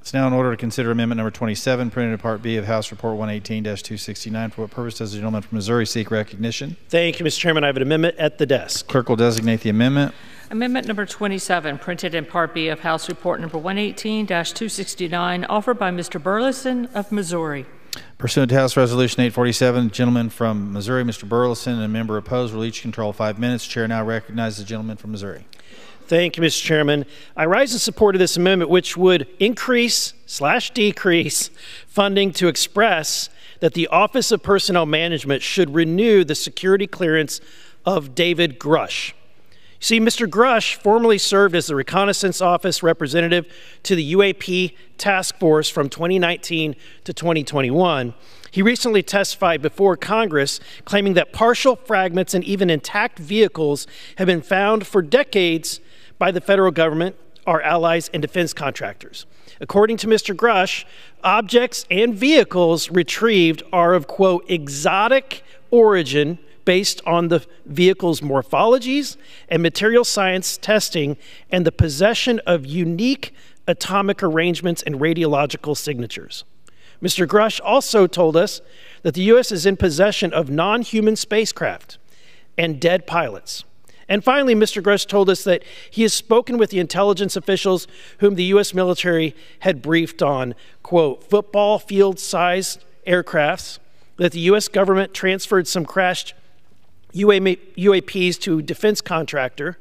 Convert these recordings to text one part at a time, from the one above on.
It's now in order to consider amendment number 27, printed in Part B of House Report 118-269. For what purpose does the gentleman from Missouri seek recognition? Thank you, Mr. Chairman. I have an amendment at the desk. Clerk will designate the amendment. Amendment number 27, printed in Part B of House Report number 118-269, offered by Mr. Burlison of Missouri. Pursuant to House Resolution 847, the gentleman from Missouri, Mr. Burlison, and a member opposed will each control 5 minutes. Chair now recognizes the gentleman from Missouri. Thank you, Mr. Chairman. I rise in support of this amendment, which would increase/decrease funding to express that the Office of Personnel Management should renew the security clearance of David Grusch. See, Mr. Grusch formerly served as the Reconnaissance Office representative to the UAP Task Force from 2019 to 2021. He recently testified before Congress claiming that partial fragments and even intact vehicles have been found for decades by the federal government, our allies, and defense contractors. According to Mr. Grusch, objects and vehicles retrieved are of, quote, exotic origin based on the vehicle's morphologies and material science testing and the possession of unique atomic arrangements and radiological signatures. Mr. Grusch also told us that the U.S. is in possession of non-human spacecraft and dead pilots. And finally, Mr. Grusch told us that he has spoken with the intelligence officials whom the U.S. military had briefed on, quote, football field-sized aircrafts, that the U.S. government transferred some crashed UAPs to a defense contractor,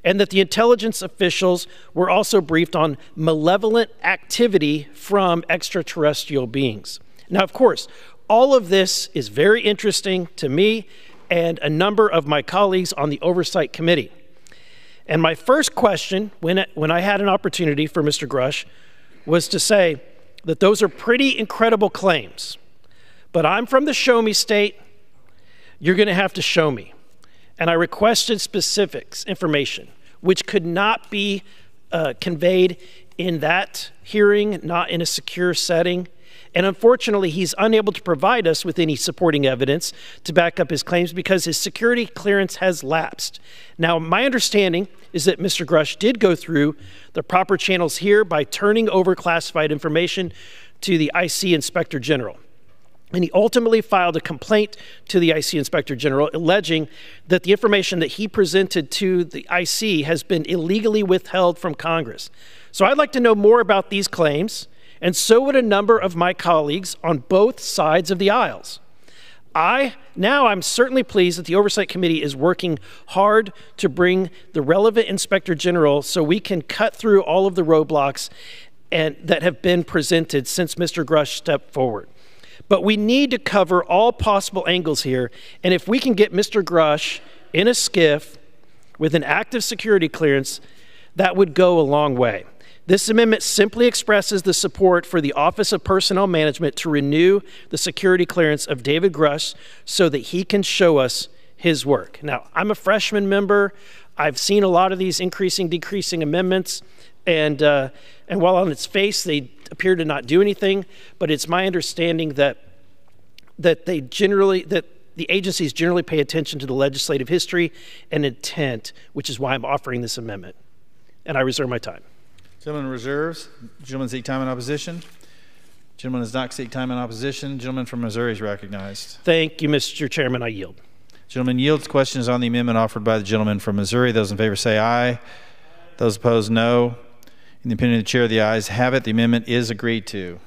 and that the intelligence officials were also briefed on malevolent activity from extraterrestrial beings. Now, of course, all of this is very interesting to me and a number of my colleagues on the Oversight Committee. And my first question, when I had an opportunity for Mr. Grusch, was to say that those are pretty incredible claims. But I'm from the show me state. You're going to have to show me. And I requested specifics, information, which could not be conveyed in that hearing, not in a secure setting. And unfortunately, he's unable to provide us with any supporting evidence to back up his claims because his security clearance has lapsed. Now, my understanding is that Mr. Grusch did go through the proper channels here by turning over classified information to the IC Inspector General. And he ultimately filed a complaint to the IC Inspector General alleging that the information that he presented to the IC has been illegally withheld from Congress. So I'd like to know more about these claims, and so would a number of my colleagues on both sides of the aisles. Now I'm certainly pleased that the Oversight Committee is working hard to bring the relevant Inspector General so we can cut through all of the roadblocks that have been presented since Mr. Grusch stepped forward. But we need to cover all possible angles here, and if we can get Mr. Grusch in a skiff with an active security clearance, that would go a long way. This amendment simply expresses the support for the Office of Personnel Management to renew the security clearance of David Grusch so that he can show us his work. Now, I'm a freshman member. I've seen a lot of these increasing, decreasing amendments, and while on its face they appear to not do anything, but it's my understanding that the agencies generally pay attention to the legislative history and intent, which is why I'm offering this amendment. And I reserve my time. Gentleman reserves. Gentleman seek time in opposition. Gentleman does not seek time in opposition. Gentleman from Missouri is recognized. Thank you, Mr. Chairman. I yield. Gentleman yields. Questions on the amendment offered by the gentleman from Missouri. Those in favor say aye. Those opposed, no. In the opinion of the chair, the ayes have it. The amendment is agreed to.